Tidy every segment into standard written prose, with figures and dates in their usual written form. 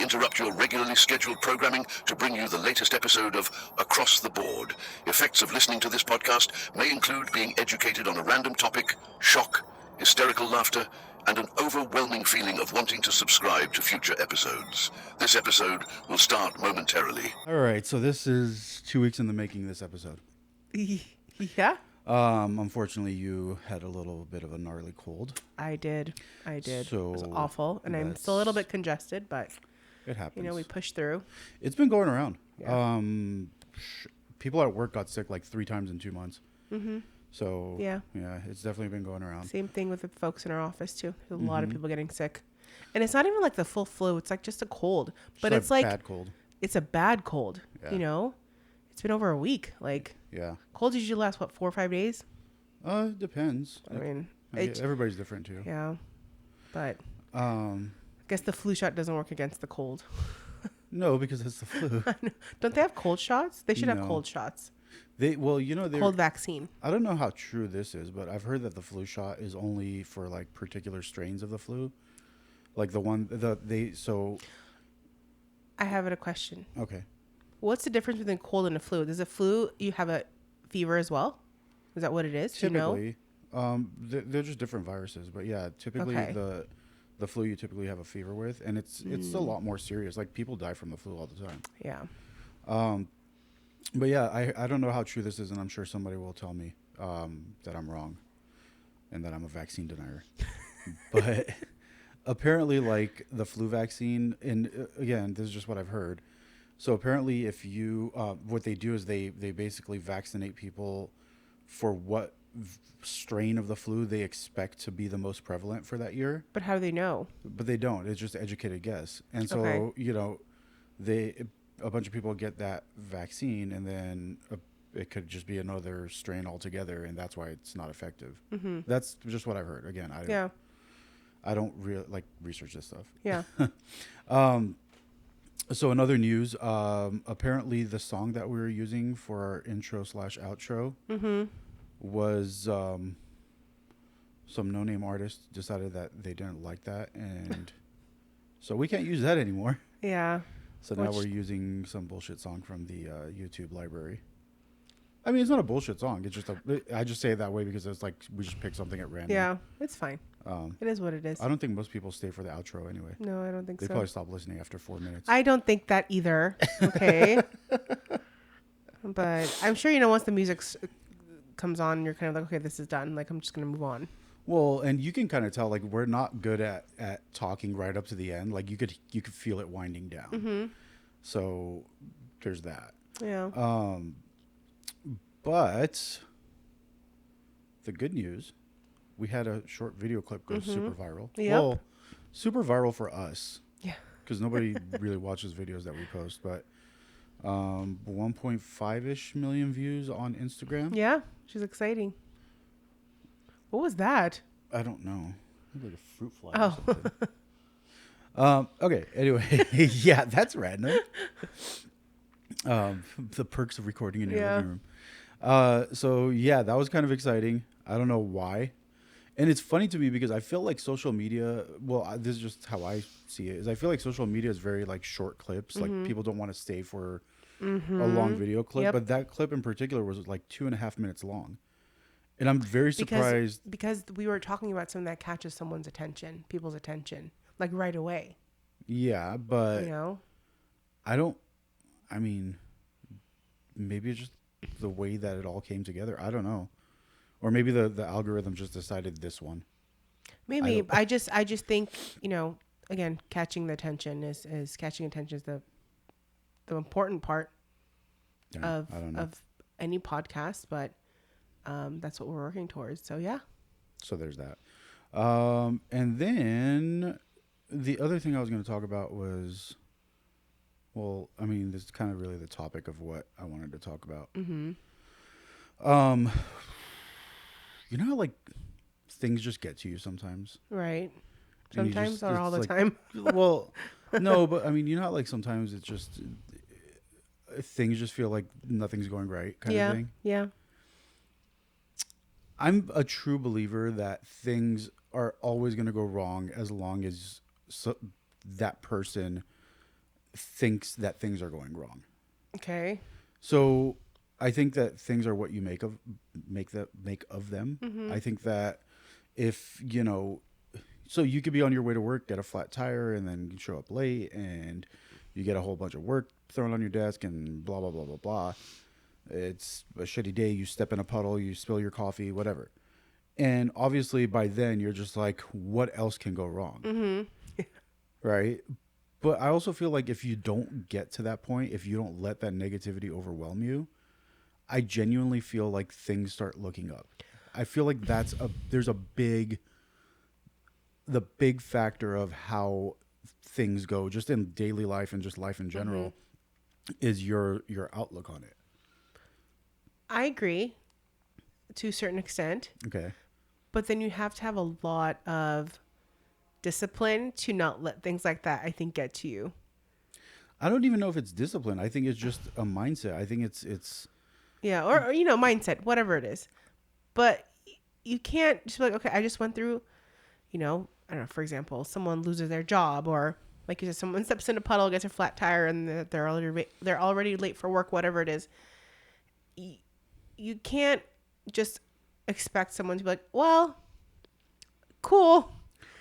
interrupt your regularly scheduled programming to bring you the latest episode of Across the Board. Effects of listening to this podcast may include being educated on a random topic, shock, hysterical laughter, and an overwhelming feeling of wanting to subscribe to future episodes. This episode will start momentarily. All right, so this is 2 weeks in the making, this episode. Yeah, Unfortunately, you had a little bit of a gnarly cold. I did. So it was awful, and I'm still a little bit congested, but It happens. we pushed through. It's been going around. Yeah. People at work got sick like 3 times in 2 months. Mm-hmm. So Yeah. it's definitely been going around. Same thing with the folks in our office too. There's a lot of people getting sick, and it's not even like the full flu. It's like just a cold, but Just it's like bad cold. it's a bad cold. Yeah. It's been over a week. Like Yeah. colds usually last 4 or 5 days. It depends. I mean, Everybody's different too. yeah, but I I guess the flu shot doesn't work against the cold. No, because it's the flu. Don't they have cold shots? They should have No. cold shots. They're Cold vaccine. I don't know how true this is, but I've heard that the flu shot is only for like particular strains of the flu. Like I have a question. okay. What's the difference between cold and a flu? Does a flu, you have a fever as well? Is that what it is? Do you know? Typically, they're just different viruses, but yeah, typically Okay. the flu you typically have a fever with, and it's a lot more serious. Like people die from the flu all the time. Yeah. But yeah, I don't know how true this is, and I'm sure somebody will tell me that I'm wrong, and that I'm a vaccine denier. But apparently, like the flu vaccine, and again, this is just what I've heard. So apparently, if you what they do is they basically vaccinate people for what strain of the flu they expect to be the most prevalent for that year. But how do they know? But they don't. It's just an educated guess. And so, Okay. a bunch of people get that vaccine, and then it could just be another strain altogether, and that's why it's not effective. Mm-hmm. That's just what I've heard. Again, I don't really like research this stuff. Yeah. So in other news, apparently the song that we were using for our intro/outro was some no-name artist decided that they didn't like that, and so we can't use that anymore. Yeah. So now we're using some bullshit song from the YouTube library. I mean, it's not a bullshit song. It's just I just say it that way because it's like we just pick something at random. Yeah. It's fine. It is what it is. I don't think most people stay for the outro anyway. No, I don't think They so. probably stop listening after 4 minutes. I don't think that either. Okay. But I'm sure, once the music comes on, you're kind of like, okay, this is done. Like, I'm just going to move on. Well, and you can kind of tell, like, we're not good at talking right up to the end. Like, you could feel it winding down. Mm-hmm. So there's that. Yeah. But the good news, we had a short video clip go super viral. Yep. Well, super viral for us. Yeah. Because nobody really watches videos that we post. But 1.5-ish million views on Instagram. Yeah. Which is exciting. What was that? I don't know. Like a fruit fly or Oh. something. Okay. Anyway, yeah, that's random. The perks of recording in your living room. So yeah, that was kind of exciting. I don't know why. And it's funny to me because I feel like social media, this is just how I see it, is I feel like social media is very like short clips. Like people don't want to stay for a long video clip. Yep. But that clip in particular was like 2.5 minutes long. And I'm very surprised. Because we were talking about something that catches people's attention, like right away. Yeah, but I mean, maybe it's just the way that it all came together. I don't know. Or maybe the algorithm just decided this one. Maybe. I just think, again, catching attention is the important part of any podcast, but that's what we're working towards. So yeah. So there's that. And then the other thing I was going to talk about was, this is kind of really the topic of what I wanted to talk about. Mm-hmm. You know how like things just get to you sometimes? Right. Sometimes or all the like, time? Well, no, but I mean, you know how like sometimes it's just things just feel like nothing's going right kind of thing? Yeah. I'm a true believer that things are always going to go wrong as long as that person thinks that things are going wrong. Okay. So I think that things are what you make of them. Mm-hmm. I think that if, so you could be on your way to work, get a flat tire, and then show up late, and you get a whole bunch of work thrown on your desk, and blah, blah, blah, blah, blah. It's a shitty day. You step in a puddle, you spill your coffee, whatever. And obviously by then you're just like, what else can go wrong? Mm-hmm. Right? But I also feel like if you don't get to that point, if you don't let that negativity overwhelm you, I genuinely feel like things start looking up. I feel like there's the big factor of how things go just in daily life and just life in general is your outlook on it. I agree to a certain extent. Okay. But then you have to have a lot of discipline to not let things like that, I think, get to you. I don't even know if it's discipline. I think it's just a mindset. I think it's yeah, or mindset, whatever it is. But you can't just be like, okay, I just went through, I don't know, for example, someone loses their job, or like you said, someone steps in a puddle, gets a flat tire, and they're already late for work, whatever it is. You can't just expect someone to be like, well, cool.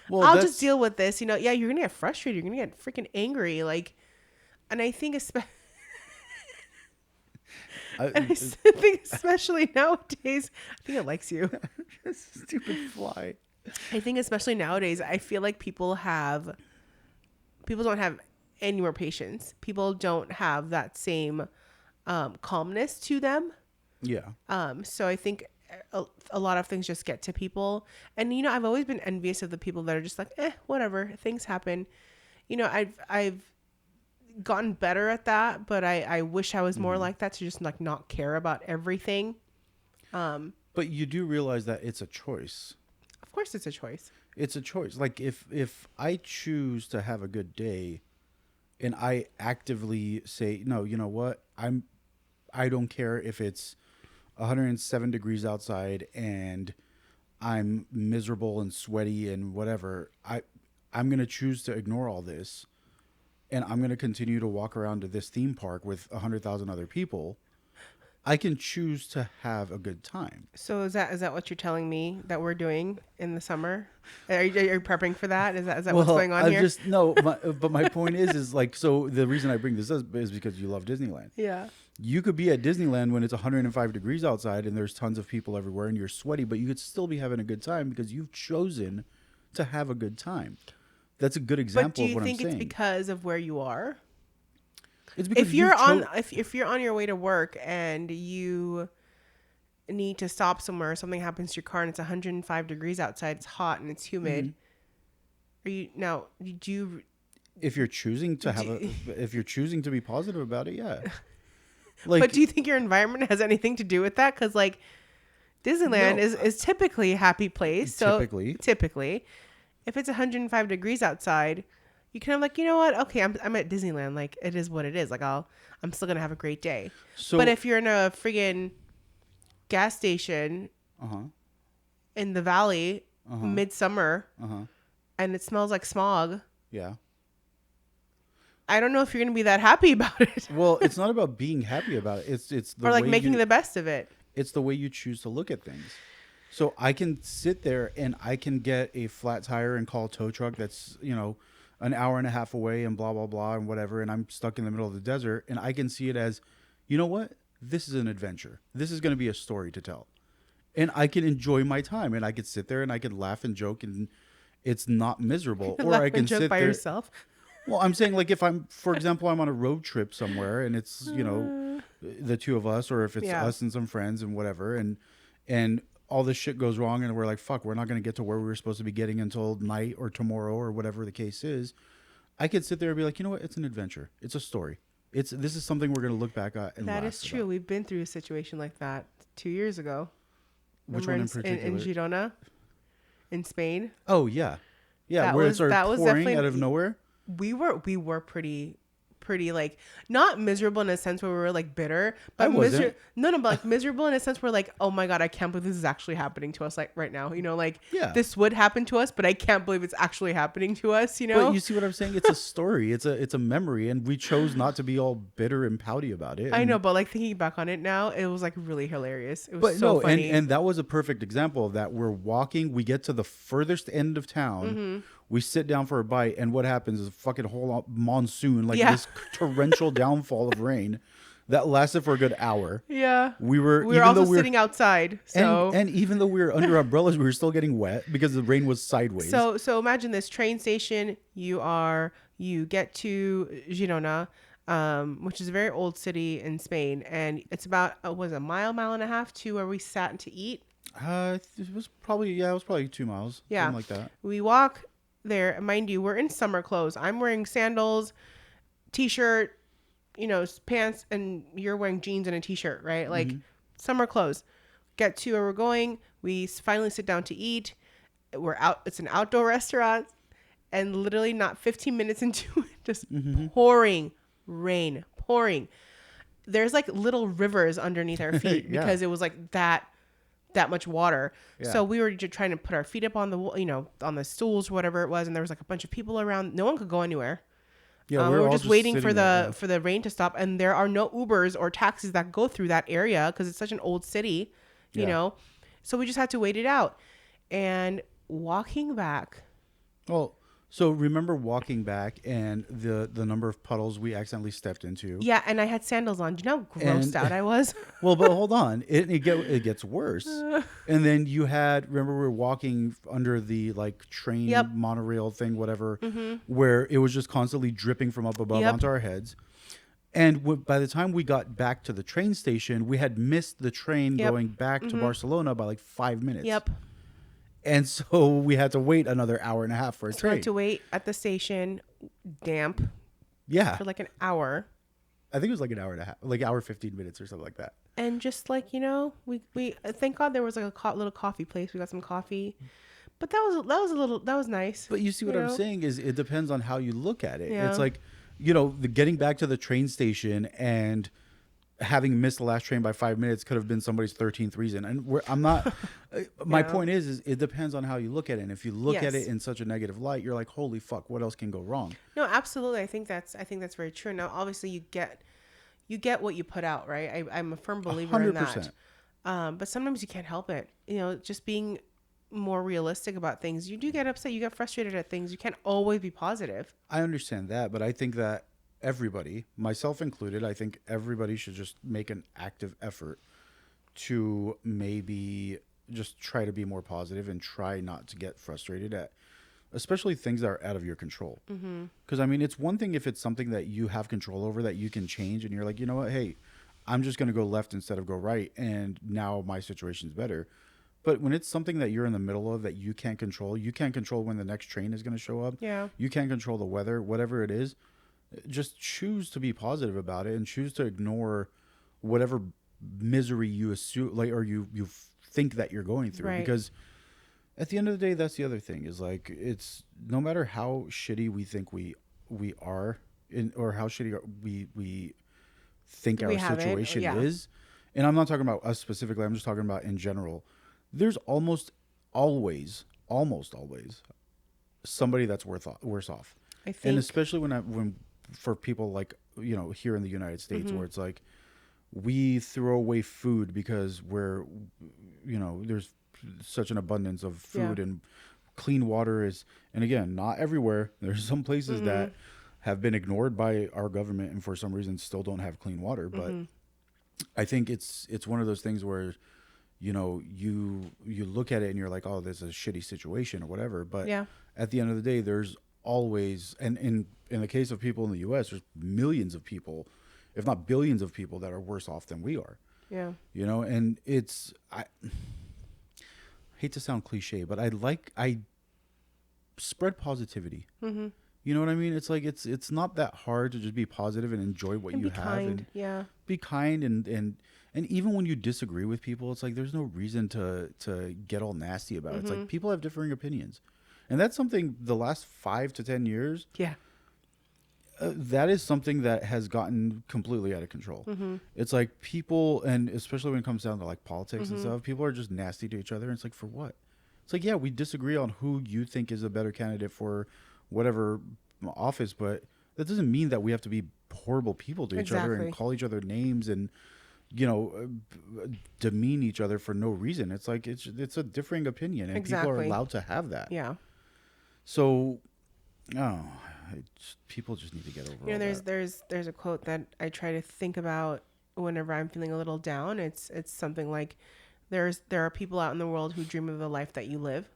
Well, I'll just deal with this. Yeah, you're going to get frustrated. You're going to get freaking angry. And I think especially nowadays, I think it likes you. Stupid fly. I think especially nowadays, I feel like people don't have any more patience. People don't have that same calmness to them. Yeah. So I think a lot of things just get to people, and I've always been envious of the people that are just like, whatever, things happen. I've gotten better at that, but I wish I was more like that, to just like not care about everything. But you do realize that it's a choice. Of course, it's a choice. It's a choice. Like if I choose to have a good day, and I actively say, no, you know what, I don't care if it's 107 degrees outside and I'm miserable and sweaty and whatever. I'm going to choose to ignore all this, and I'm going to continue to walk around to this theme park with 100,000 other people. I can choose to have a good time. So is that what you're telling me that we're doing in the summer? Are you prepping for that? Is that what's going on here? But my point is like, so the reason I bring this up is because you love Disneyland. Yeah. You could be at Disneyland when it's 105 degrees outside and there's tons of people everywhere and you're sweaty, but you could still be having a good time because you've chosen to have a good time. That's a good example of what I'm saying. But do you think it's because of where you are? It's because if you're on your way to work and you need to stop somewhere, or something happens to your car and it's 105 degrees outside, it's hot and it's humid. If you're choosing to if you're choosing to be positive about it, yeah. But do you think your environment has anything to do with that? Because like Disneyland is typically a happy place. So typically, if it's 105 degrees outside, you kind of like, you know what? Okay, I'm at Disneyland. Like, it is what it is. Like, I'm still gonna have a great day. But if you're in a friggin' gas station in the valley midsummer and it smells like smog, I don't know if you're going to be that happy about it. Well, it's not about being happy about it. It's the or like making the best of it. It's the way you choose to look at things. So I can sit there and I can get a flat tire and call a tow truck that's, an hour and a half away and blah, blah, blah and whatever. And I'm stuck in the middle of the desert, and I can see it as, you know what? This is an adventure. This is going to be a story to tell. And I can enjoy my time, and I could sit there and I can laugh and joke, and it's not miserable. Or I can sit by there yourself. Well, I'm saying, like, if for example, I'm on a road trip somewhere and it's, the two of us, or if it's us and some friends and whatever, and all this shit goes wrong and we're like, fuck, we're not going to get to where we were supposed to be getting until night or tomorrow or whatever the case is. I could sit there and be like, you know what? It's an adventure. It's a story. This is something we're going to look back at and laugh That is true. about. We've been through a situation like that 2 years ago. Which one in particular? In Girona, in Spain. Oh, yeah. Yeah, where it started pouring out of nowhere. We were pretty pretty like not miserable in a sense where we were like bitter, but wasn't. but like miserable in a sense where like, oh my God, I can't believe this is actually happening to us like right now. You know, like this would happen to us, but I can't believe it's actually happening to us, you know? But you see what I'm saying? It's a story. It's a memory, and we chose not to be all bitter and pouty about it. I know, but like thinking back on it now, it was like really hilarious. It was so funny. And that was a perfect example of that. We're walking, we get to the furthest end of town. We sit down for a bite, and what happens is a fucking whole monsoon, like this torrential downfall of rain that lasted for a good hour. Yeah. We were also sitting outside. So and even though we were under umbrellas, we were still getting wet because the rain was sideways. So imagine this train station. You get to Girona, which is a very old city in Spain, and it's about was a mile and a half to where we sat to eat. It was probably 2 miles. Yeah, something like that. We walk there. Mind you, we're in summer clothes. I'm wearing sandals, t-shirt, pants, and you're wearing jeans and a t-shirt, right? Like summer clothes. Get to where we're going. We finally sit down to eat. We're out. It's an outdoor restaurant, and literally not 15 minutes into it, just pouring rain, pouring. There's like little rivers underneath our feet because it was like that much water. Yeah. So we were just trying to put our feet up on the, on the stools or whatever it was. And there was like a bunch of people around. No one could go anywhere. Yeah, we were just waiting for the rain to stop. And there are no Ubers or taxis that go through that area because it's such an old city, you know. So we just had to wait it out. And walking back. Well, so remember walking back and the number of puddles we accidentally stepped into. Yeah, and I had sandals on. Do you know how grossed out I was? Well, but hold on. It gets worse. And then remember we were walking under the like train monorail thing, whatever, where it was just constantly dripping from up above onto our heads. And by the time we got back to the train station, we had missed the train going back to Barcelona by like 5 minutes. Yep. And so we had to wait another hour and a half for a train. We had to wait at the station, damp. Yeah. For like an hour. I think it was like an hour and a half, like hour 15 minutes or something like that. And just like, we thank God there was like a little coffee place. We got some coffee. But that was nice. But you see what I'm saying is it depends on how you look at it. Yeah. It's like, getting back to the train station and having missed the last train by 5 minutes could have been somebody's 13th reason. And I'm not, my point is it depends on how you look at it. And if you look at it in such a negative light, you're like, holy fuck, what else can go wrong? No, absolutely. I think that's very true. Now, obviously you get what you put out, right? I'm a firm believer 100%. In that. But sometimes you can't help it. Just being more realistic about things. You do get upset. You get frustrated at things. You can't always be positive. I understand that, but I think that everybody, myself included, I think everybody should just make an active effort to maybe just try to be more positive and try not to get frustrated at especially things that are out of your control. Because I mean, it's one thing if it's something that you have control over that you can change and you're like, you know what, hey, I'm just going to go left instead of go right, and now my situation's better. But when it's something that you're in the middle of that you can't control when the next train is going to show up. Yeah. You can't control the weather, whatever it is. Just choose to be positive about it and choose to ignore whatever misery you assume, like, or you think that you're going through. Right. Because at the end of the day, that's the other thing is like, it's no matter how shitty we think we are or how shitty we think our situation is. And I'm not talking about us specifically. I'm just talking about in general. There's almost always somebody that's worse off. I think. And especially when for people like, here in the United States where it's like we throw away food because there's such an abundance of food and clean water is, and again, not everywhere. There's some places that have been ignored by our government and for some reason still don't have clean water. But I think it's one of those things where, you look at it and you're like, oh, this is a shitty situation or whatever. But at the end of the day, there's always, and in the case of people in the U.S., there's millions of people, if not billions of people that are worse off than we are. Yeah. And I hate to sound cliche, but I spread positivity. You know what I mean? It's like, it's not that hard to just be positive and enjoy what you have. And be kind. And even when you disagree with people, it's like, there's no reason to get all nasty about it. It's like, people have differing opinions. And that's something the last 5 to 10 years. Yeah. that is something that has gotten completely out of control. Mm-hmm. It's like people, and especially when it comes down to like politics and Mm-hmm. stuff, people are just nasty to each other. And it's like, for what? It's like, yeah, we disagree on who you think is a better candidate for whatever office, but that doesn't mean that we have to be horrible people to each other Exactly. and call each other names and, you know, demean each other for no reason. It's like, it's a differing opinion, and people are Exactly. allowed to have that. Yeah. So, oh, people just need to get over You know, all there's that. there's a quote that I try to think about whenever I'm feeling a little down. It's something like, there are people out in the world who dream of the life that you live.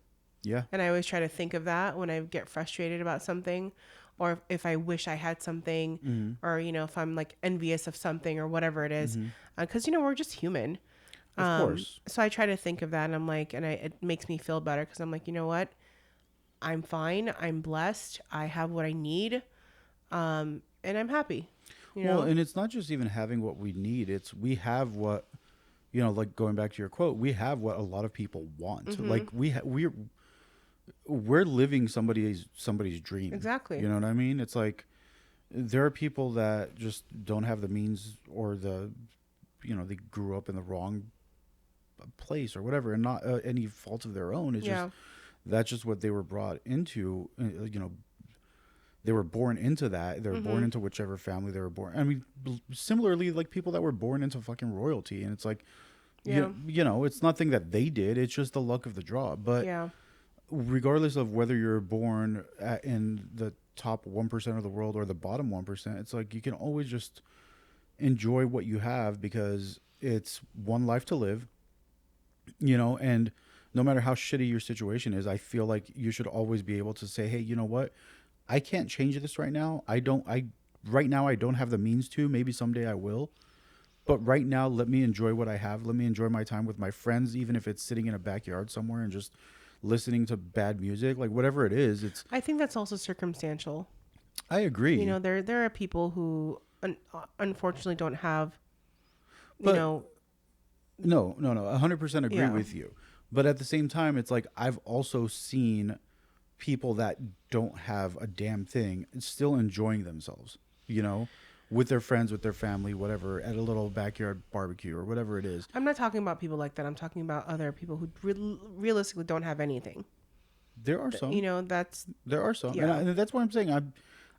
Yeah. And I always try to think of that when I get frustrated about something, or if I wish I had something, Mm-hmm. or, you know, if I'm like envious of something or whatever it is. Because, you know, we're just human. Of course. So I try to think of that, and I'm like, it makes me feel better, because I'm like, you know what? I'm fine. I'm blessed. I have what I need. And I'm happy. You know? Well, and it's not just even having what we need. It's we have what, you know, like going back to your quote, we have what a lot of people want. Mm-hmm. Like we're living somebody's dream. Exactly. You know what I mean? It's like there are people that just don't have the means, or the, you know, they grew up in the wrong place or whatever, and not any fault of their own. It's Yeah. just that's just what they were brought into. You know, they were born into that. They were born into whichever family they were born. I mean, similarly, like people that were born into fucking royalty, and it's like, Yeah. you know, it's nothing that they did. It's just the luck of the draw. But Yeah. regardless of whether you're born in the top 1% of the world or the bottom 1%, it's like you can always just enjoy what you have, because it's one life to live, you know, and no matter how shitty your situation is, I feel like you should always be able to say, hey, you know what? I can't change this right now. Right now I don't have the means to. Maybe someday I will. But right now, let me enjoy what I have. Let me enjoy my time with my friends, even if it's sitting in a backyard somewhere and just listening to bad music, like whatever it is. I think that's also circumstantial. I agree. You know, there are people who unfortunately don't have, you But know. No, 100% agree Yeah. with you. But at the same time, it's like I've also seen people that don't have a damn thing and still enjoying themselves, you know, with their friends, with their family, whatever, at a little backyard barbecue or whatever it is. I'm not talking about people like that. I'm talking about other people who realistically don't have anything. There are some. You know, that's There are some. Yeah. And that's why I'm saying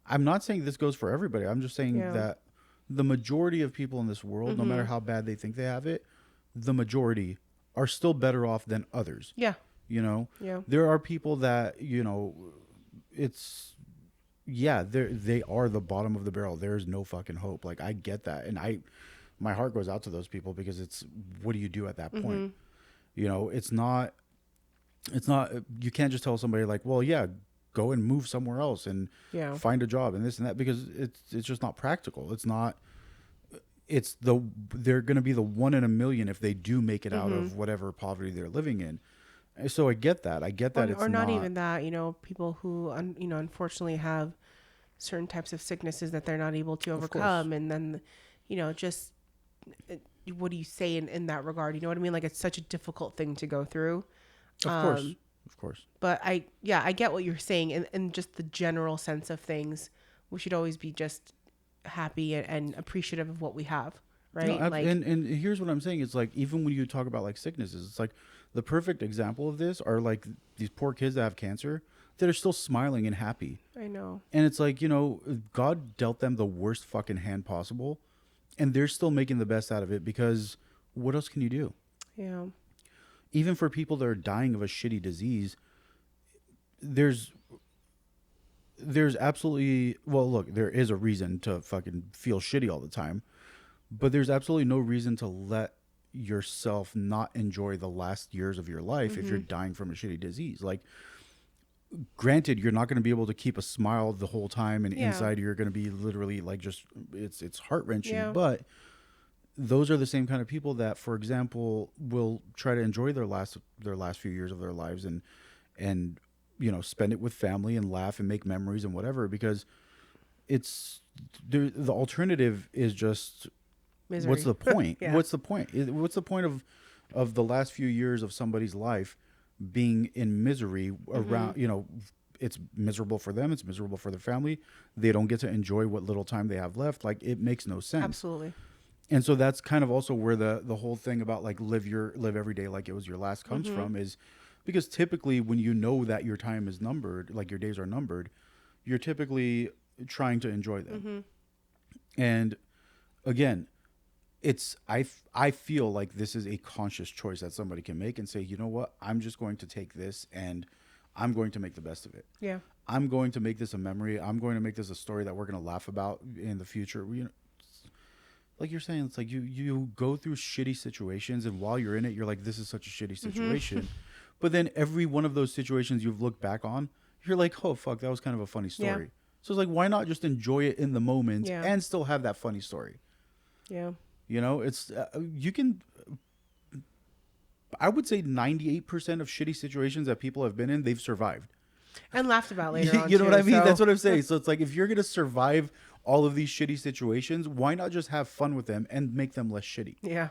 I'm not saying this goes for everybody. I'm just saying Yeah. that the majority of people in this world, no Mm-hmm. matter how bad they think they have it, the majority are still better off than others. yeah. You know, Yeah. there are people that, you know, it's, yeah, they are the bottom of the barrel. There's no fucking hope. Like, I get that. And my heart goes out to those people, because it's, what do you do at that point? Mm-hmm. You know, it's not, you can't just tell somebody like, well, yeah, go and move somewhere else and Yeah. find a job and this and that, because it's just not practical. It's not, they're going to be the 1 in a million if they do make it out of whatever poverty they're living in. So I get that. Or not even that, you know, people who, you know, unfortunately have certain types of sicknesses that they're not able to overcome. And then, you know, just what do you say in that regard? You know what I mean? Like, it's such a difficult thing to go through. Of course. But I get what you're saying. In just the general sense of things, we should always be just happy and appreciative of what we have. Right. No, like, and here's what I'm saying. It's like, even when you talk about like sicknesses, it's like the perfect example of this are like these poor kids that have cancer that are still smiling and happy. I know. And it's like, you know, God dealt them the worst fucking hand possible, and they're still making the best out of it, because what else can you do? Yeah. Even for people that are dying of a shitty disease, there's absolutely, well, look, there is a reason to fucking feel shitty all the time, but there's absolutely no reason to let yourself not enjoy the last years of your life if you're dying from a shitty disease. Like, granted, you're not going to be able to keep a smile the whole time, and inside you're going to be literally like, just it's heart-wrenching. Yeah. But those are the same kind of people that, for example, will try to enjoy their last few years of their lives, and you know, spend it with family and laugh and make memories and whatever, because it's the alternative is just Misery. what's the point? Yeah. What's the point? What's the point of the last few years of somebody's life being in misery around, you know, it's miserable for them. It's miserable for their family. They don't get to enjoy what little time they have left. Like, it makes no sense. Absolutely. And so that's kind of also where the whole thing about like live every day like it was your last comes from, is because typically when you know that your time is numbered, like your days are numbered, you're typically trying to enjoy them. And again, I feel like this is a conscious choice that somebody can make and say, you know what, I'm just going to take this and I'm going to make the best of it. Yeah. I'm going to make this a memory. I'm going to make this a story that we're going to laugh about in the future. You know, like you're saying, it's like you go through shitty situations, and while you're in it, you're like, this is such a shitty situation. But then every one of those situations you've looked back on, you're like, oh, fuck, that was kind of a funny story. Yeah. So it's like, why not just enjoy it in the moment and still have that funny story? Yeah. You know, it's, you can, I would say 98% of shitty situations that people have been in, they've survived. And laughed about later on. You know what I mean? So. That's what I'm saying. So it's like, if you're going to survive all of these shitty situations, why not just have fun with them and make them less shitty? Yeah.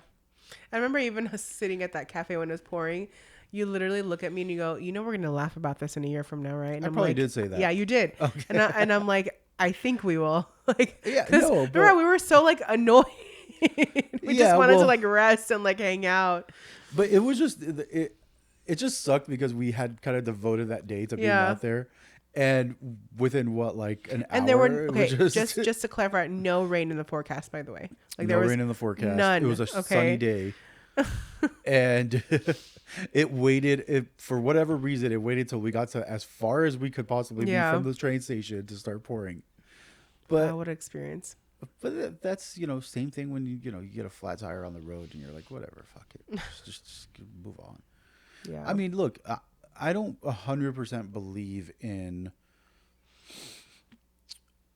I remember even sitting at that cafe when it was pouring, you literally look at me and you go, you know, we're going to laugh about this in a year from now, right? And I probably did say that. Yeah, you did. Okay. And I'm like, I think we will. Like, yeah, no, but... remember, we were so like annoyed. We just wanted to like rest and like hang out. But it was just, it just sucked because we had kind of devoted that day to being out there. And within what, like an hour? And there were, just to clarify, no rain in the forecast, by the way. Like, no rain in the forecast. None. It was a sunny day. And it waited, for whatever reason, it waited till we got to as far as we could possibly be from the train station to start pouring. But what an experience. But that's, you know, same thing when you get a flat tire on the road and you're like, whatever, fuck it. just move on. Yeah. I mean, look, I don't 100% believe in,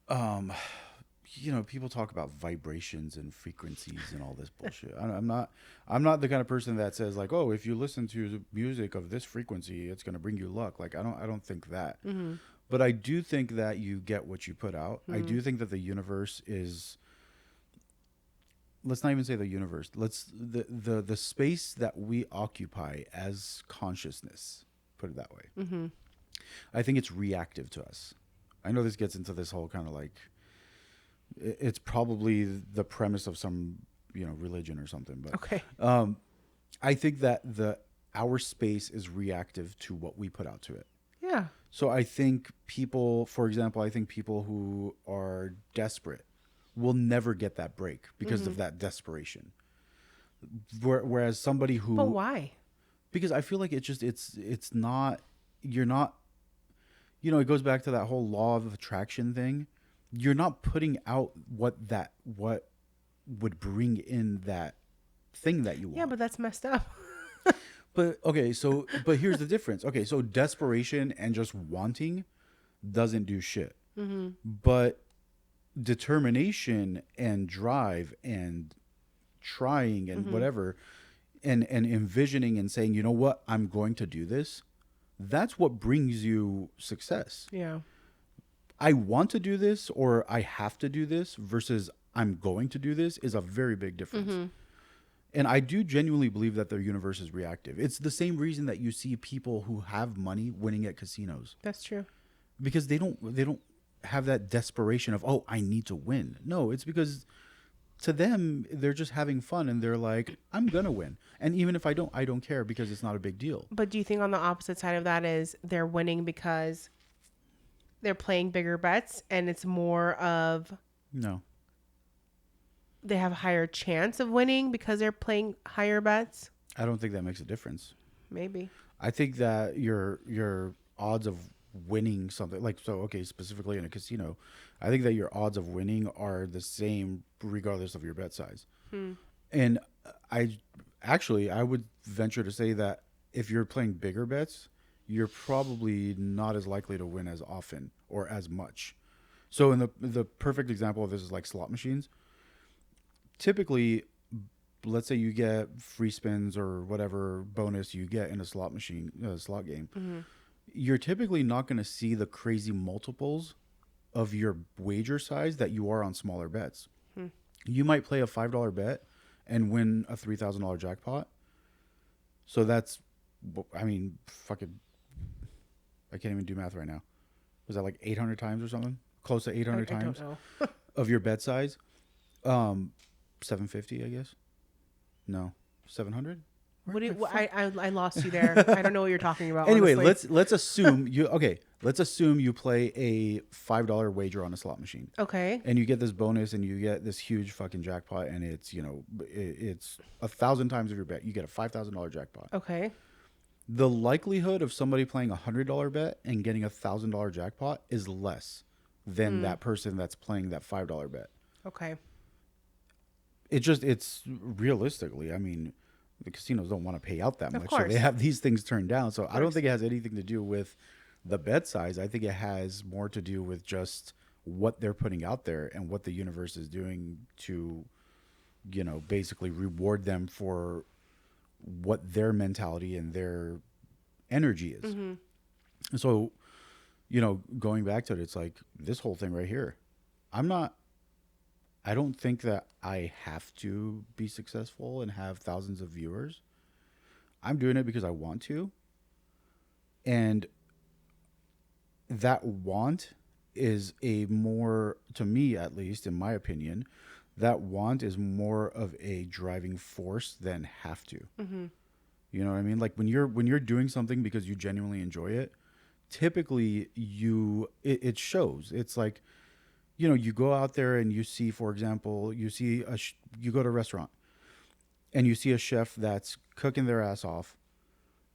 you know, people talk about vibrations and frequencies and all this bullshit. I'm not the kind of person that says like, oh, if you listen to music of this frequency, it's going to bring you luck. Like, I don't think that. But I do think that you get what you put out. I do think that the universe is, let's not even say the universe. The space that we occupy as consciousness, put it that way. I think it's reactive to us. I know this gets into this whole kind of like, it's probably the premise of some, you know, religion or something. But okay. I think that our space is reactive to what we put out to it. Yeah. So I think people, for example, who are desperate will never get that break because of that desperation. Whereas somebody who... But why? Because I feel like it's not, you're not, you know, it goes back to that whole law of attraction thing. You're not putting out what would bring in that thing that you want. Yeah, but that's messed up. But okay, but here's the difference. Okay, so desperation and just wanting doesn't do shit. But determination and drive and trying and whatever, and envisioning and saying, you know what, I'm going to do this. That's what brings you success. Yeah. I want to do this or I have to do this versus I'm going to do this is a very big difference. And I do genuinely believe that their universe is reactive. It's the same reason that you see people who have money winning at casinos. That's true. Because they don't have that desperation of, oh, I need to win. No, it's because to them, they're just having fun and they're like, I'm going to win. And even if I don't care because it's not a big deal. But do you think on the opposite side of that is they're winning because they're playing bigger bets and it's more of... No. They have a higher chance of winning because they're playing higher bets? I don't think that makes a difference. Maybe. I think that your odds of winning something, like, so, okay, specifically in a casino, I think that your odds of winning are the same regardless of your bet size. And I would venture to say that if you're playing bigger bets, you're probably not as likely to win as often or as much. So in the perfect example of this is like slot machines. Typically, let's say you get free spins or whatever bonus you get in a slot machine, slot game. You're typically not going to see the crazy multiples of your wager size that you are on smaller bets. You might play a $5 bet and win a $3,000 jackpot. So that's, I mean, fucking, I can't even do math right now. was that like 800 times or something? Close to 800 I times don't know. of your bed size. 750, I guess. No, 700. What do you, I lost you there. I don't know what you're talking about. Anyway, honestly. let's assume you okay. Let's assume you play a $5 wager on a slot machine. Okay. And you get this bonus, and you get this huge fucking jackpot, and it's it's 1,000 times of your bet. You get a $5,000 jackpot. Okay. The likelihood of somebody playing a $100 bet and getting a $1,000 jackpot is less than that person that's playing that $5 bet. Okay. It's realistically, I mean, the casinos don't want to pay out that much, so course. they have these things turned down. So I don't think it has anything to do with the bet size. I think it has more to do with just what they're putting out there and what the universe is doing to, basically reward them for what their mentality and their energy is. Mm-hmm. So, going back to it, it's like this whole thing right here. I don't think that I have to be successful and have thousands of viewers. I'm doing it because I want to. And that want is to me at least, in my opinion, that want is more of a driving force than have to. Mm-hmm. You know what I mean? Like when you're doing something because you genuinely enjoy it, typically it shows. It's like, you go out there and you see, for example, you go to a restaurant and you see a chef that's cooking their ass off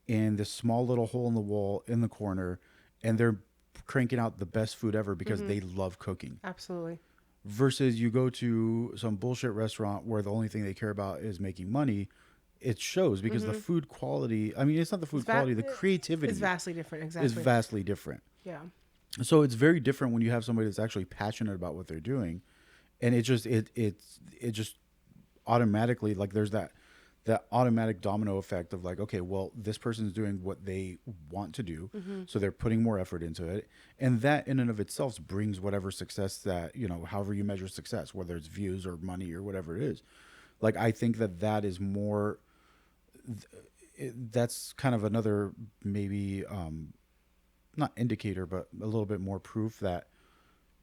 in this small little hole in the wall in the corner, and they're cranking out the best food ever because they love cooking. Absolutely. Versus you go to some bullshit restaurant where the only thing they care about is making money. It shows because the food quality, I mean, it's not the food quality, the creativity is vastly different. Exactly. is vastly different. Yeah. So it's very different when you have somebody that's actually passionate about what they're doing, and it just automatically, like, there's that automatic domino effect of like, okay, well, this person's doing what they want to do, so they're putting more effort into it, and that in and of itself brings whatever success that, however you measure success, whether it's views or money or whatever it is. Like, I think that is more, that's kind of another maybe not indicator, but a little bit more proof that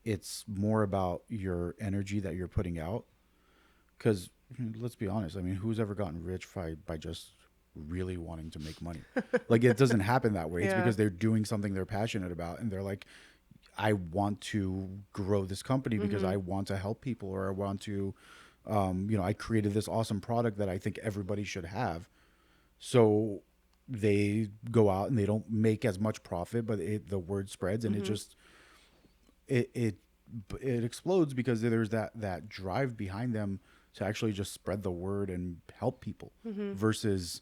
it's more about your energy that you're putting out. Because let's be honest, I mean, who's ever gotten rich by just really wanting to make money? Like, it doesn't happen that way. It's because they're doing something they're passionate about, and they're like, I want to grow this company because I want to help people, or I want to, I created this awesome product that I think everybody should have. So they go out and they don't make as much profit, but the word spreads, and it explodes because there's that drive behind them to actually just spread the word and help people versus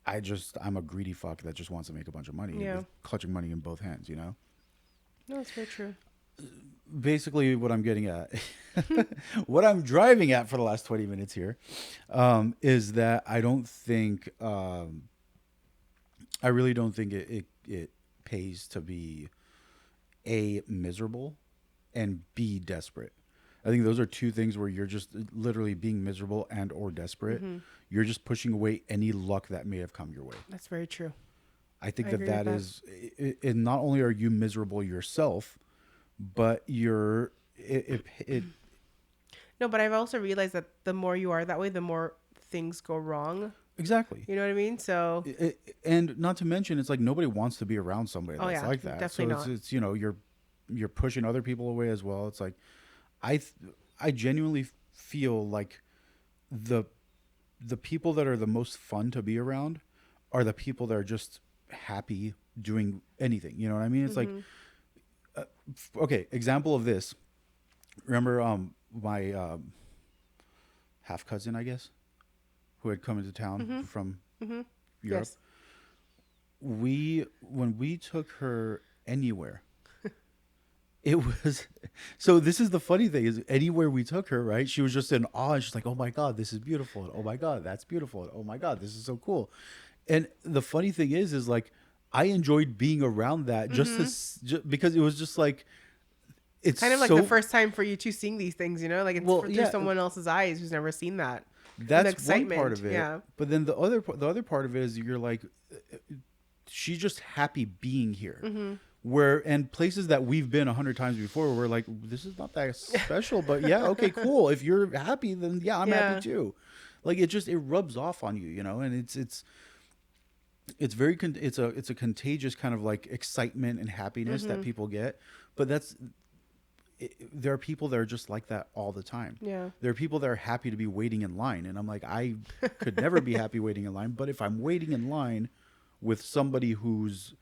I'm a greedy fuck that just wants to make a bunch of money, clutching money in both hands, No, it's very true. Basically what I'm getting at, what I'm driving at for the last 20 minutes here, is that I don't think, I really don't think it pays to be A, miserable, and B, desperate. I think those are two things where you're just literally being miserable and or desperate. You're just pushing away any luck that may have come your way. That's very true. I think that is, and not only are you miserable yourself, but No, but I've also realized that the more you are that way, the more things go wrong. Exactly. You know what I mean? So, and not to mention, it's like nobody wants to be around somebody that's like that. Definitely so it's you're pushing other people away as well. It's like, I genuinely feel like the people that are the most fun to be around are the people that are just happy doing anything. You know what I mean? It's like, okay, example of this. Remember my half cousin, I guess, who had come into town from Europe. Yes. When we took her anywhere, it was, so this is the funny thing, is anywhere we took her, right, she was just in awe, and she's like, oh my God, this is beautiful, and oh my God, that's beautiful, and oh my God, this is so cool. And the funny thing is like, I enjoyed being around that just because it was just like, it's kind of like the first time for you two seeing these things, like it's through someone else's eyes who's never seen that. That's one part of it. Yeah. But then the other part of it is you're like, she's just happy being here. and places that we've been 100 times before, we're like, this is not that special, but yeah, okay, cool. If you're happy, then yeah, I'm happy too. Like it rubs off on you, and it's very it's a contagious kind of like excitement and happiness that people get. But there are people that are just like that all the time. Yeah. There are people that are happy to be waiting in line, and I'm like, I could never be happy waiting in line. But if I'm waiting in line with somebody who's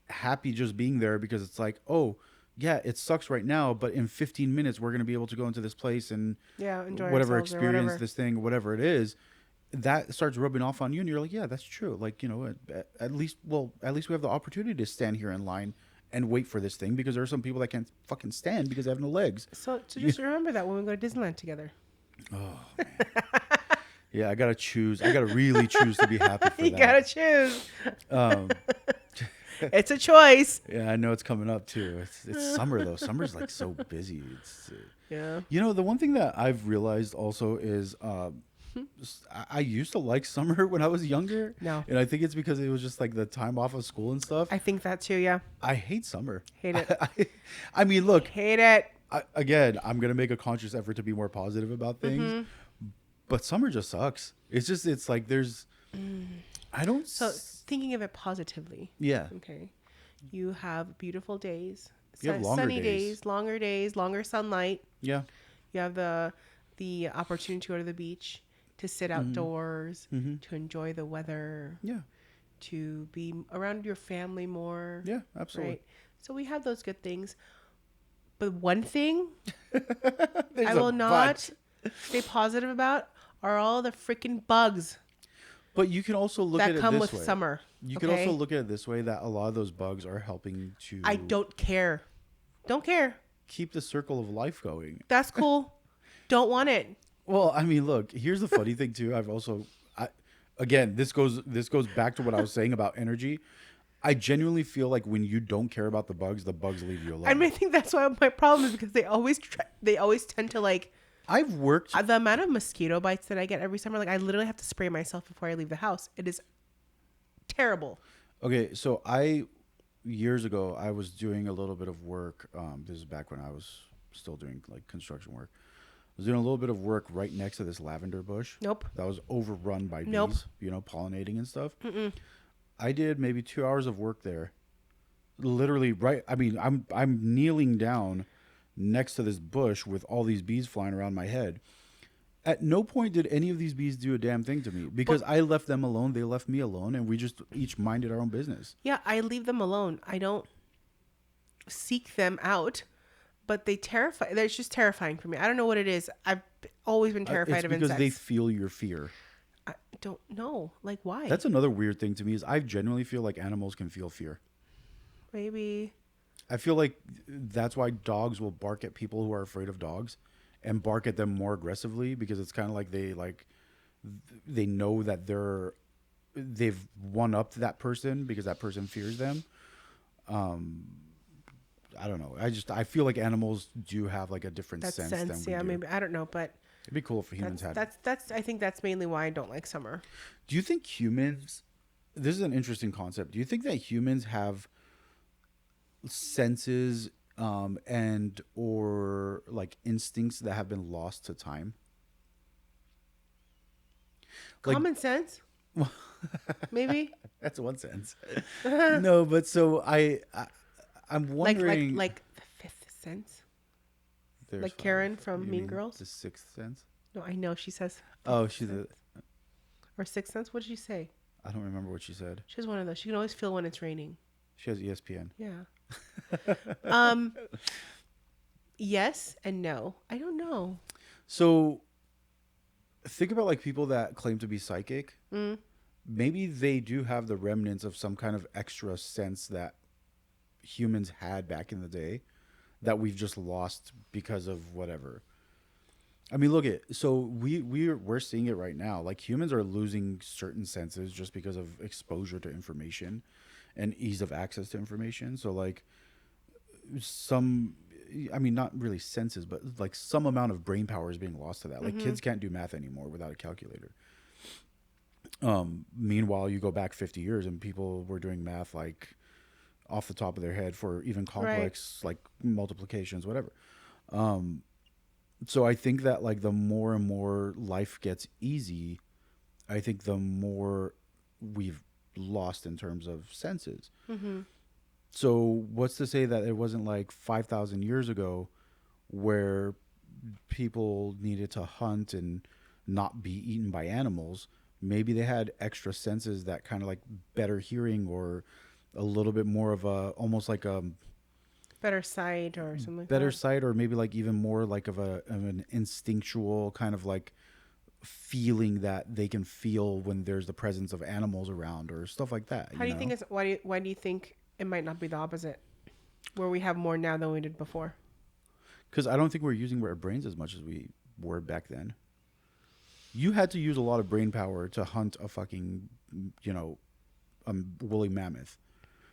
happy just being there, because it's like, oh yeah, it sucks right now, but in 15 minutes we're going to be able to go into this place and enjoy whatever, experience this thing, whatever it is, that starts rubbing off on you, and you're like, yeah, that's true. Like, at least we have the opportunity to stand here in line and wait for this thing, because there are some people that can't fucking stand because they have no legs. So just remember that when we go to Disneyland together. Oh man. Yeah, I gotta really choose to be happy for that. You gotta choose. It's a choice. Yeah, I know it's coming up too. It's summer though. Summer's like so busy. Yeah. The one thing that I've realized also is I used to like summer when I was younger. No. And I think it's because it was just like the time off of school and stuff. I think that too, yeah. I hate summer. Hate it. I mean, look. Hate it. Again, I'm going to make a conscious effort to be more positive about things. But summer just sucks. It's like there's... So thinking of it positively. Yeah. Okay. You have beautiful days. You have longer sunny days. Longer days, longer sunlight. Yeah. You have the opportunity to go to the beach, to sit outdoors, to enjoy the weather. Yeah. To be around your family more. Yeah, absolutely. Right? So we have those good things. But one thing I will not stay positive about are all the freaking bugs. But you can also look at it this way. That come with summer. You can also look at it this way, that a lot of those bugs are helping to... I don't care. Don't care. Keep the circle of life going. That's cool. Don't want it. Well, I mean, look, here's the funny thing too. Again, this goes back to what I was saying about energy. I genuinely feel like when you don't care about the bugs leave you alone. I mean, I think that's why my problem is, because they always tend to like... I've worked... The amount of mosquito bites that I get every summer, like I literally have to spray myself before I leave the house. It is terrible. Okay, so years ago, I was doing a little bit of work. This is back when I was still doing like construction work. I was doing a little bit of work right next to this lavender bush. Nope. That was overrun by bees, Nope. Pollinating and stuff. Mm-mm. I did maybe 2 hours of work there. Literally, right. I mean, I'm kneeling down next to this bush with all these bees flying around my head. At no point did any of these bees do a damn thing to me, because I left them alone. They left me alone, and we just each minded our own business. Yeah, I leave them alone. I don't seek them out, but they're just terrifying for me. I don't know what it is. I've always been terrified of insects. Because they feel your fear. I don't know. Like, why? That's another weird thing to me, is I genuinely feel like animals can feel fear. Maybe. I feel like that's why dogs will bark at people who are afraid of dogs, and bark at them more aggressively, because it's kind of like they know that they've one upped that person because that person fears them. I don't know. I feel like animals do have like a different sense than we do. Maybe, I don't know, but it'd be cool if humans had. I think that's mainly why I don't like summer. Do you think humans? This is an interesting concept. Do you think that humans have senses and or like instincts that have been lost to time? Common sense? Maybe? That's one sense. No, but so I'm wondering, like the fifth sense? There's like Karen from You Mean mean Girls? the sixth sense? No, I know. She says... Oh, she's a... Or sixth sense? What did she say? I don't remember what she said. She has one of those. She can always feel when it's raining. She has ESPN. Yeah. Yes and no. I don't know. So think about like people that claim to be psychic. Maybe they do have the remnants of some kind of extra sense that humans had back in the day that we've just lost because of whatever. I mean, look at, so we're seeing it right now. Like humans are losing certain senses just because of exposure to information and ease of access to information. So like not really senses, but like some amount of brain power is being lost to that. Like kids can't do math anymore without a calculator. Meanwhile, you go back 50 years and people were doing math like off the top of their head for even complex like multiplications, whatever. So I think that like the more and more life gets easy, I think the more we've lost in terms of senses. Mm-hmm. So what's to say that it wasn't like 5,000 years ago where people needed to hunt and not be eaten by animals? Maybe they had extra senses that kind of like better hearing or a little bit more of a almost like a better sight or something like better that. sight, or maybe like even more like of an instinctual kind of like feeling that they can feel when there's the presence of animals around or stuff like that. How do you think it's why do you think it might not be the opposite, where we have more now than we did before? Because I don't think we're using our brains as much as we were back then. You had to use a lot of brain power to hunt a fucking, woolly mammoth.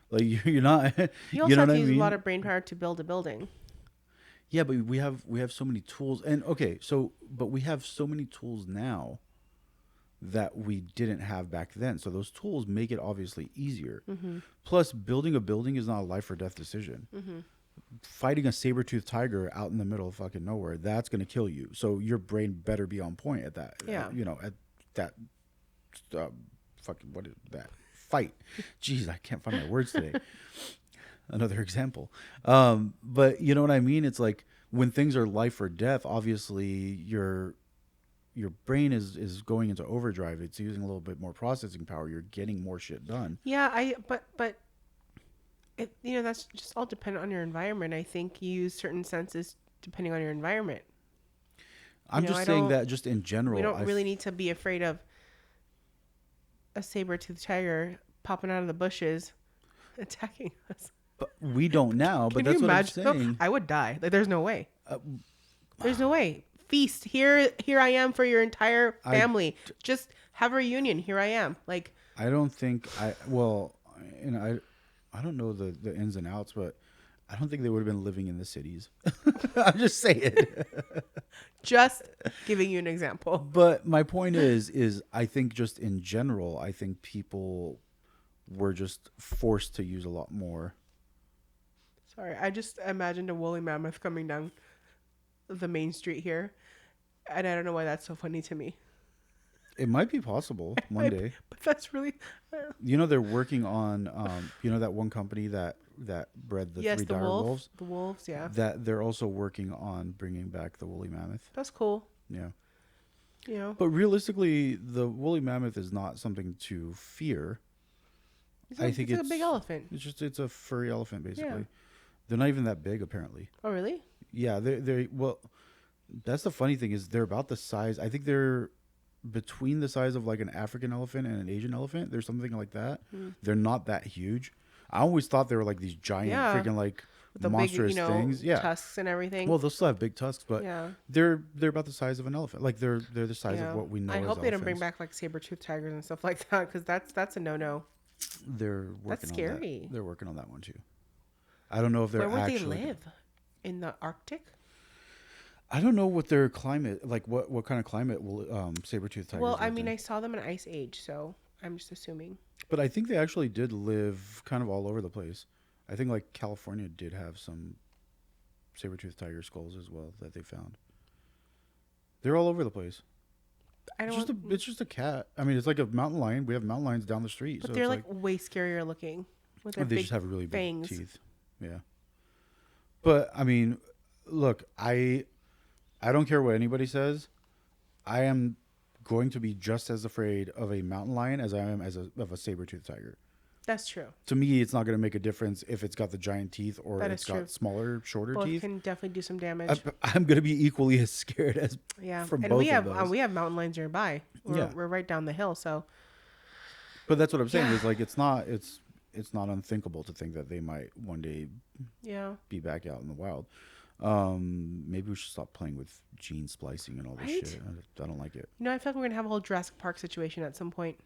Like you're not. You also have to use a lot of brain power to build a building. Yeah, but we have so many tools, and but we have so many tools now that we didn't have back then. So those tools make it obviously easier. Mm-hmm. Plus, building a building is not a life or death decision. Mm-hmm. Fighting a saber-toothed tiger out in the middle of fucking nowhere, that's going to kill you. So your brain better be on point at that. Yeah. At that fucking, what is that? Fight. Jeez, I can't find my words today. Another example. But you know what I mean? It's like when things are life or death, obviously your brain is going into overdrive. It's using a little bit more processing power. You're getting more shit done. Yeah, but it, that's just all dependent on your environment. I think you use certain senses depending on your environment. I'm just saying that just in general. We don't really need to be afraid of a saber-toothed tiger popping out of the bushes attacking us. But we don't now, but that's what I'm saying. I would die. Like, there's no way. There's no way. Feast. Here I am for your entire family. Just have a reunion. Here I am. Like, I don't think I don't know the ins and outs, but I don't think they would have been living in the cities. I'm just saying. Just giving you an example. But my point is I think just in general, I think people were just forced to use a lot more. Sorry, I just imagined a woolly mammoth coming down the main street here, and I don't know why that's so funny to me. It might be possible one day. But that's really... they're working on, that one company that bred the three dire wolves? The wolves, yeah. That they're also working on bringing back the woolly mammoth. That's cool. Yeah. But realistically, the woolly mammoth is not something to fear. I think it's a big elephant. It's a furry elephant, basically. Yeah. They're not even that big, apparently. Oh, really? Yeah, they're well. That's the funny thing is they're about the size. I think they're between the size of like an African elephant and an Asian elephant. There's something like that. They're not that huge. I always thought they were like these giant freaking like the monstrous big, things. Yeah, tusks and everything. Well, they'll still have big tusks, but they're about the size of an elephant. Like they're the size of what we know. I hope they don't bring back like saber-toothed tigers and stuff like that, because that's a no-no. They're working that's scary. On that. They're working on that one too. I don't know if they're Where would they live? In the Arctic? I don't know what their climate, like what kind of climate will saber-toothed tigers Well, I mean, I saw them in Ice Age, so I'm just assuming. But I think they actually did live kind of all over the place. I think like California did have some saber-toothed tiger skulls as well that they found. They're all over the place. It's just a cat. I mean, it's like a mountain lion. We have mountain lions down the street. But they're like way scarier looking. With their they just have really fangs. Big teeth. Yeah. But I mean, look, I don't care what anybody says. I am going to be just as afraid of a mountain lion as I am of a saber-toothed tiger. That's true. To me, it's not going to make a difference if it's got the giant teeth or it's got smaller, shorter both teeth. Can definitely do some damage. I'm going to be equally as scared as from and both we have of those. We have mountain lions nearby. We're right down the hill, so. But that's what I'm saying is like it's not unthinkable to think that they might one day be back out in the wild. Maybe we should stop playing with gene splicing and all this shit. I don't like it. I feel like we're gonna have a whole Jurassic Park situation at some point.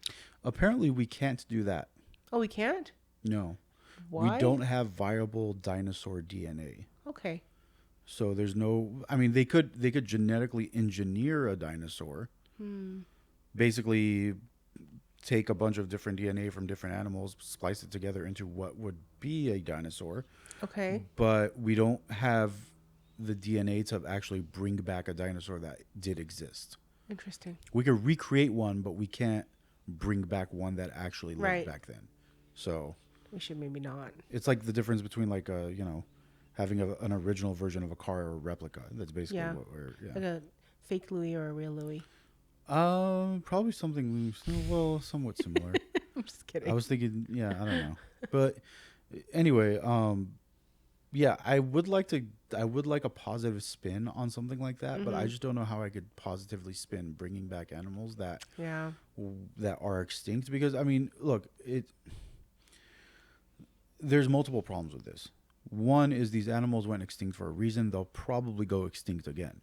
Apparently, we can't do that. Oh, we can't? No. Why? We don't have viable dinosaur DNA. Okay. So there's no. I mean, they could genetically engineer a dinosaur. Basically, take a bunch of different DNA from different animals, splice it together into what would be a dinosaur. Okay. But we don't have the DNA to actually bring back a dinosaur that did exist. Interesting. We could recreate one, but we can't bring back one that actually lived back then. So we should maybe not. it's like the difference between like having an original version of a car or a replica. That's basically what we're like a fake Louis or a real Louis. Probably something somewhat similar. I'm just kidding. I was thinking, I don't know, but anyway, I would like a positive spin on something like that, but I just don't know how I could positively spin bringing back animals that are extinct, because I mean, look, there's multiple problems with this. One is these animals went extinct for a reason. They'll probably go extinct again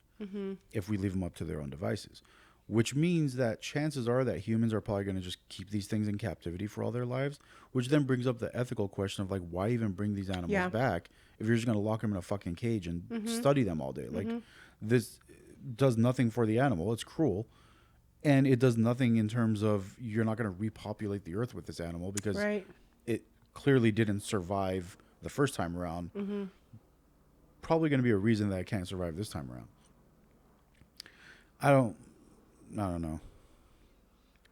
if we leave them up to their own devices, which means that chances are that humans are probably going to just keep these things in captivity for all their lives, which then brings up the ethical question of like, why even bring these animals back if you're just going to lock them in a fucking cage and study them all day? Like, this does nothing for the animal. It's cruel. And it does nothing in terms of you're not going to repopulate the earth with this animal, because it clearly didn't survive the first time around. Probably going to be a reason that it can't survive this time around. I don't know.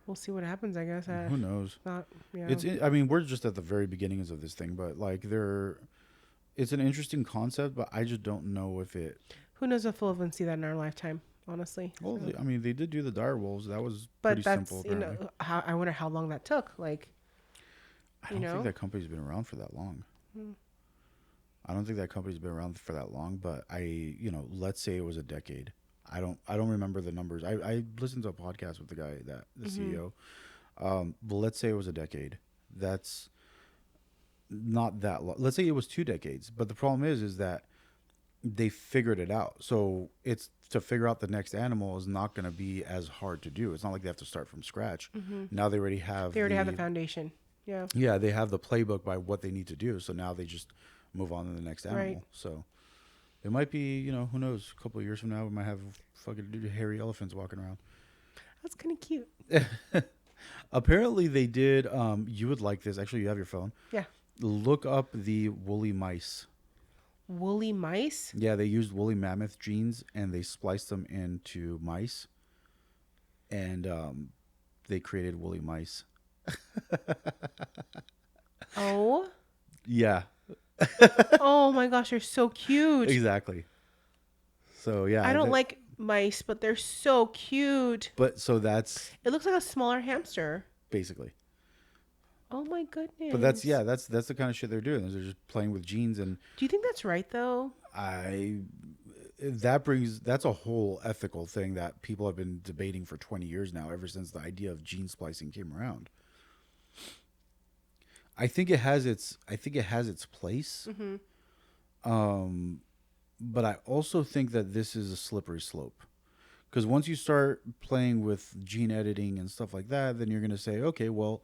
We'll see what happens, I guess. Who knows? It's I mean, we're just at the very beginnings of this thing, but like it's an interesting concept, but I just don't know if it. Who knows if we'll even see that in our lifetime, honestly. Well, I mean, they did do the dire wolves. That was pretty simple. But I wonder how long that took. Like, I don't think that company's been around for that long. I don't think that company's been around for that long, but let's say it was a decade. I don't remember the numbers. I listened to a podcast with the guy, the CEO. But let's say it was a decade. That's not that long. Let's say it was 2 decades. But the problem is that they figured it out. So it's to figure out the next animal is not going to be as hard to do. It's not like they have to start from scratch. Now they already have the foundation. Yeah. Yeah, they have the playbook by what they need to do. So now they just move on to the next animal. Right. So it might be, who knows, a couple of years from now, we might have fucking hairy elephants walking around. That's kind of cute. Apparently they did, you would like this. Actually, you have your phone. Yeah. Look up the woolly mice. Woolly mice? Yeah, they used woolly mammoth genes and they spliced them into mice. And they created woolly mice. Oh? Yeah. Oh my gosh, they're so cute. Exactly. So yeah. I don't like mice, but they're so cute. But so that's. It looks like a smaller hamster. Basically. Oh my goodness. But that's the kind of shit they're doing. They're just playing with genes. And do you think that's right though? That's a whole ethical thing that people have been debating for 20 years now, ever since the idea of gene splicing came around. I think it has its place. But I also think that this is a slippery slope, because once you start playing with gene editing and stuff like that, then you're going to say, okay, well,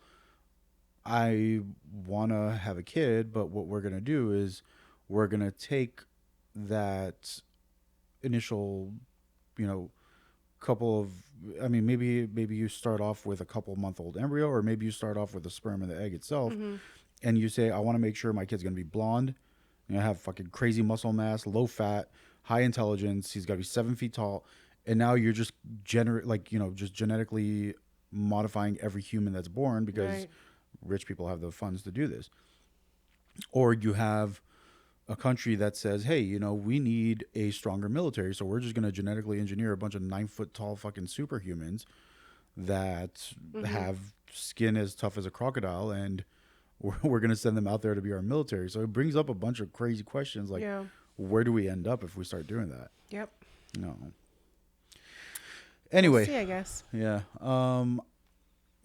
I want to have a kid, but what we're going to do is we're going to take that initial, couple of, maybe you start off with a couple month old embryo, or maybe you start off with the sperm and the egg itself, and you say, I want to make sure my kid's going to be blonde, have fucking crazy muscle mass, low fat, high intelligence. He's got to be 7 feet tall. And now you're just just genetically modifying every human that's born, because rich people have the funds to do this. Or you have a country that says, hey, we need a stronger military, so we're just going to genetically engineer a bunch of 9 foot tall fucking superhumans that have skin as tough as a crocodile, and we're going to send them out there to be our military. So it brings up a bunch of crazy questions, like where do we end up if we start doing that? Yep. No. Anyway, we'll see, I guess. Yeah.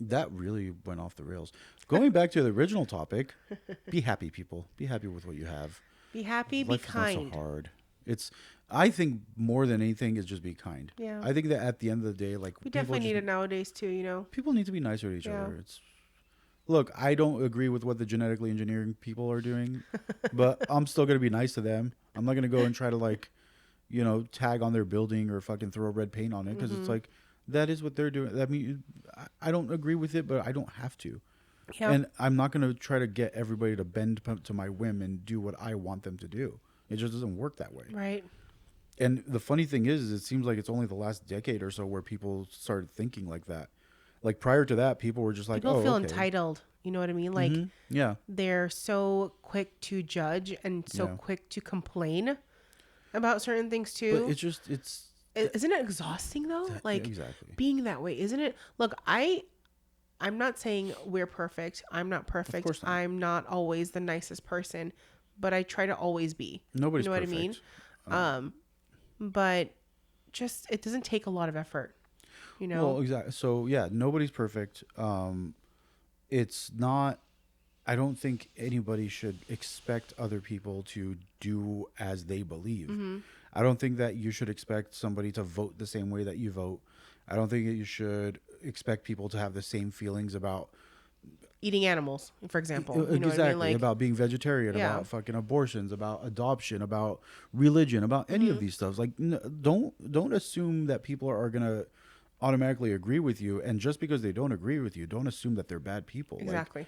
That really went off the rails. Going back to the original topic, be happy, people. Be happy with what you have. Be happy, Life be kind. Is not so hard. I think more than anything is just be kind. Yeah. I think that at the end of the day, like, we definitely need it nowadays too, People need to be nicer to each other. Look, I don't agree with what the genetically engineering people are doing, but I'm still going to be nice to them. I'm not going to go and try to tag on their building or fucking throw red paint on it, because it's like, that is what they're doing. I mean, I don't agree with it, but I don't have to. Yeah. And I'm not going to try to get everybody to bend to my whim and do what I want them to do. It just doesn't work that way. Right. And the funny thing is it seems like it's only the last decade or so where people started thinking like that. Like prior to that, people were just like, people feel okay. entitled. You know what I mean? Like, yeah, they're so quick to judge and so quick to complain about certain things too. But Isn't it exhausting though? Like, exactly. being that way, isn't it? Look, I'm not saying we're perfect. I'm not perfect. Of course not. I'm not always the nicest person, but I try to always be. Nobody's you know perfect. What I mean? But just, it doesn't take a lot of effort, you know? Well, exactly. So yeah, nobody's perfect. It's not, I don't think anybody should expect other people to do as they believe. I don't think that you should expect somebody to vote the same way that you vote. I don't think that you should expect people to have the same feelings about eating animals, for example. You know exactly, what I mean? Like, about being vegetarian, about fucking abortions, about adoption, about religion, about any of these stuff. Like, don't assume that people are gonna automatically agree with you, and just because they don't agree with you, don't assume that they're bad people. Exactly.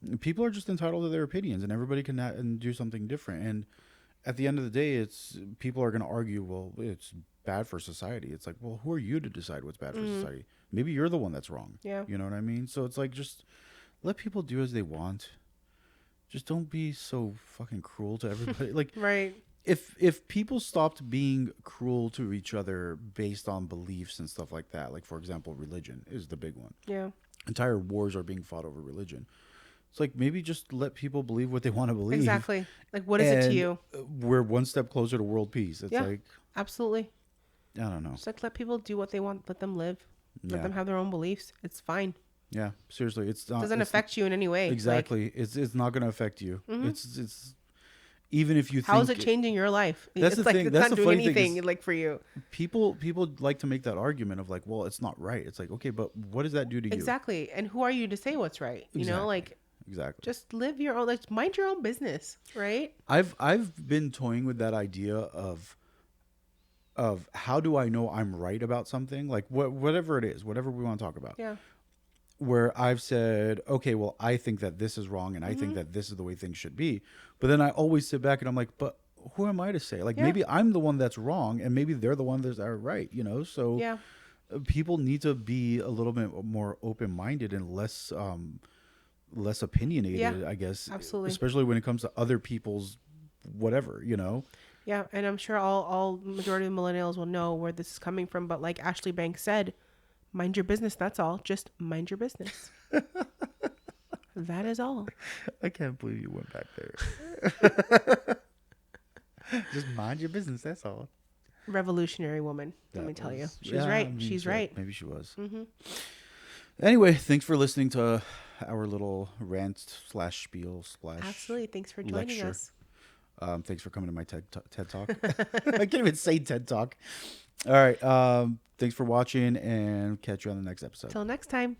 Like, people are just entitled to their opinions, and everybody can and do something different. And at the end of the day, it's people are gonna argue, well, it's bad for society. It's like, well, who are you to decide what's bad for society? Maybe you're the one that's wrong. Yeah. You know what I mean? So it's like, just let people do as they want. Just don't be so fucking cruel to everybody. Like, right. If people stopped being cruel to each other based on beliefs and stuff like that, like for example, religion is the big one. Yeah. Entire wars are being fought over religion. It's like, maybe just let people believe what they want to believe. Exactly. Like, what is it to you? We're one step closer to world peace. It's like, absolutely. I don't know. Just like, let people do what they want. Let them live. Let them have their own beliefs. It's fine. Yeah, seriously, it's not. It doesn't affect you in any way. Exactly, like, it's not going to affect you. It's even if you think. How is it changing your life? That's it's the like, thing. It's that's not the doing funny anything thing. Like, for you. People like to make that argument of like, well, it's not right. It's like, okay, but what does that do to you? Exactly. And who are you to say what's right? You know, like. Exactly. Just live your own. Like, mind your own business, right? I've been toying with that idea of how do I know I'm right about something, like whatever it is, whatever we want to talk about. Yeah. Where I've said, okay, well, I think that this is wrong, and I think that this is the way things should be. But then I always sit back and I'm like, but who am I to say? Like, maybe I'm the one that's wrong, and maybe they're the one that are right. You know, so people need to be a little bit more open-minded and less opinionated, I guess. Absolutely. Especially when it comes to other people's whatever, you know. Yeah, and I'm sure all majority of millennials will know where this is coming from. But like Ashley Banks said, mind your business. That's all. Just mind your business. That is all. I can't believe you went back there. Just mind your business. That's all. Revolutionary woman. Let me tell you, she's right. She's right. Maybe she was. Anyway, thanks for listening to our little rant / spiel / Absolutely. Thanks for joining us. Thanks for coming to my TED Talk. I can't even say TED Talk. All right. Thanks for watching, and catch you on the next episode. Till next time.